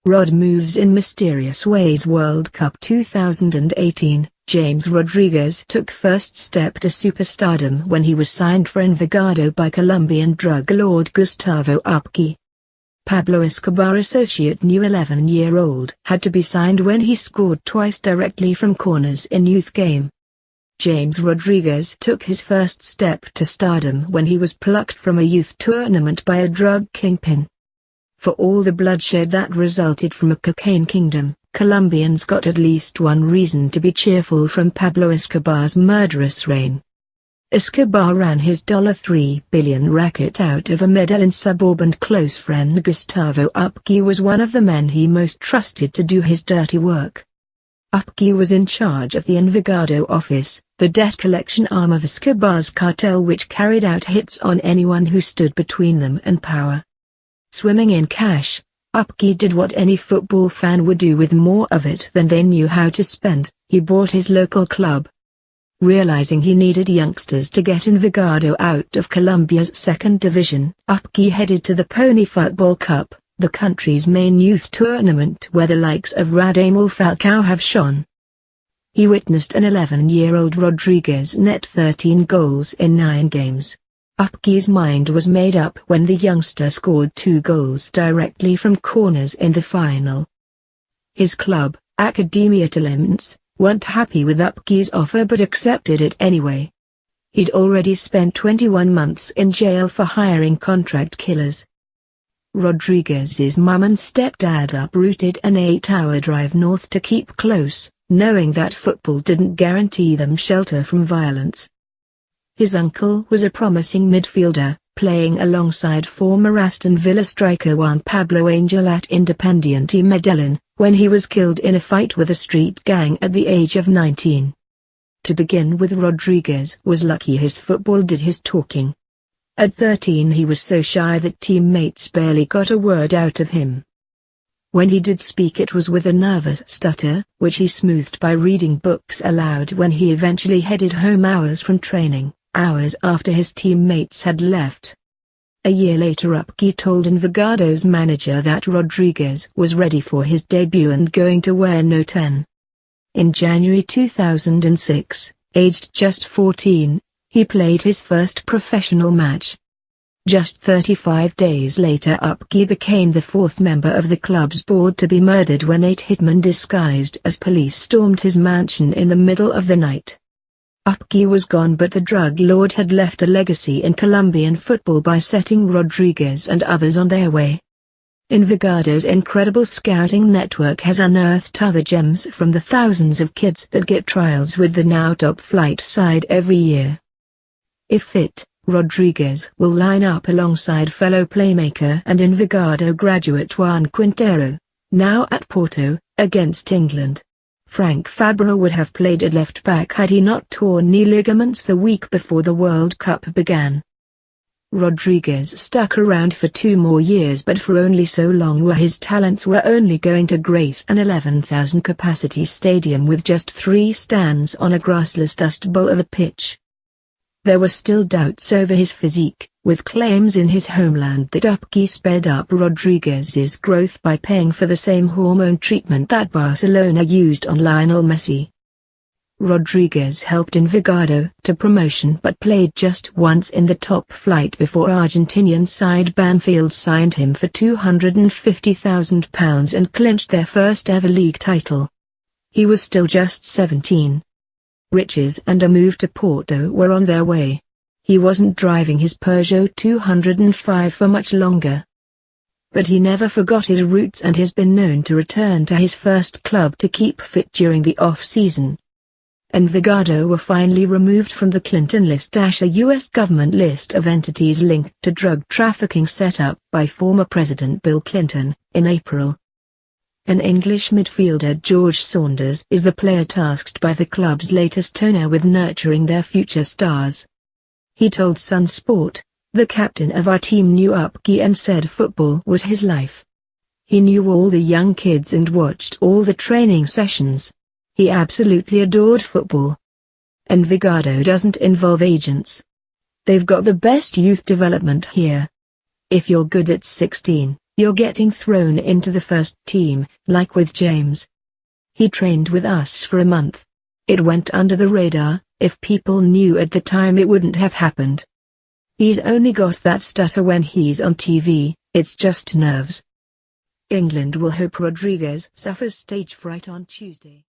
Rod moves in mysterious ways. World Cup 2018, James Rodriguez took first step to superstardom when he was signed for Envigado by Colombian drug lord Gustavo Upegui. Pablo Escobar associate knew 11-year-old had to be signed when he scored twice directly from corners in youth game. James Rodriguez took his first step to stardom when he was plucked from a youth tournament by a drug kingpin. For all the bloodshed that resulted from a cocaine kingdom, Colombians got at least one reason to be cheerful from Pablo Escobar's murderous reign. Escobar ran his $3 billion racket out of a Medellin suburb, and close friend Gustavo Upegui was one of the men he most trusted to do his dirty work. Upegui was in charge of the Envigado Office, the debt collection arm of Escobar's cartel, which carried out hits on anyone who stood between them and power. Swimming in cash, Upegui did what any football fan would do with more of it than they knew how to spend. He bought his local club. Realizing he needed youngsters to get Envigado out of Colombia's second division, Upegui headed to the Pony Football Cup, the country's main youth tournament where the likes of Radamel Falcao have shone. He witnessed an 11-year-old Rodriguez net 13 goals in 9 games. Upegui's mind was made up when the youngster scored 2 goals directly from corners in the final. His club, Academia Talents, weren't happy with Upegui's offer but accepted it anyway. He'd already spent 21 months in jail for hiring contract killers. Rodriguez's mum and stepdad uprooted an 8-hour drive north to keep close, knowing that football didn't guarantee them shelter from violence. His uncle was a promising midfielder, playing alongside former Aston Villa striker Juan Pablo Angel at Independiente Medellin, when he was killed in a fight with a street gang at the age of 19. To begin with, Rodriguez was lucky his football did his talking. At 13 he was so shy that teammates barely got a word out of him. When he did speak, it was with a nervous stutter, which he smoothed by reading books aloud when he eventually headed home hours from training, hours after his teammates had left. A year later, Upegui told Envigado's manager that Rodriguez was ready for his debut and going to wear no 10. In January 2006, aged just 14, he played his first professional match. Just 35 days later, Upegui became the 4th member of the club's board to be murdered when 8 hitmen disguised as police stormed his mansion in the middle of the night. Upegui was gone, but the drug lord had left a legacy in Colombian football by setting Rodriguez and others on their way. Envigado's incredible scouting network has unearthed other gems from the thousands of kids that get trials with the now top-flight side every year. If fit, Rodriguez will line up alongside fellow playmaker and Envigado graduate Juan Quintero, now at Porto, against England. Frank Fabra would have played at left back had he not torn knee ligaments the week before the World Cup began. Rodriguez stuck around for 2 more years, but for only so long where his talents were only going to grace an 11,000 capacity stadium with just 3 stands on a grassless dust bowl of a pitch. There were still doubts over his physique, with claims in his homeland that Upegui sped up Rodriguez's growth by paying for the same hormone treatment that Barcelona used on Lionel Messi. Rodriguez helped Envigado to promotion but played just once in the top flight before Argentinian side Banfield signed him for £250,000 and clinched their first ever league title. He was still just 17. Riches and a move to Porto were on their way. He wasn't driving his Peugeot 205 for much longer. But he never forgot his roots and has been known to return to his first club to keep fit during the off-season. Envigado were finally removed from the Clinton list, a U.S. government list of entities linked to drug trafficking set up by former President Bill Clinton, in April. An English midfielder, George Saunders, is the player tasked by the club's latest owner with nurturing their future stars. He told Sun Sport, "The captain of our team knew Upegui and said football was his life. He knew all the young kids and watched all the training sessions. He absolutely adored football. Envigado doesn't involve agents. They've got the best youth development here. If you're good at 16, You're getting thrown into the first team, like with James. He trained with us for a month. It went under the radar. If people knew at the time, it wouldn't have happened. He's only got that stutter when he's on TV, it's just nerves. England will hope Rodriguez suffers stage fright on Tuesday.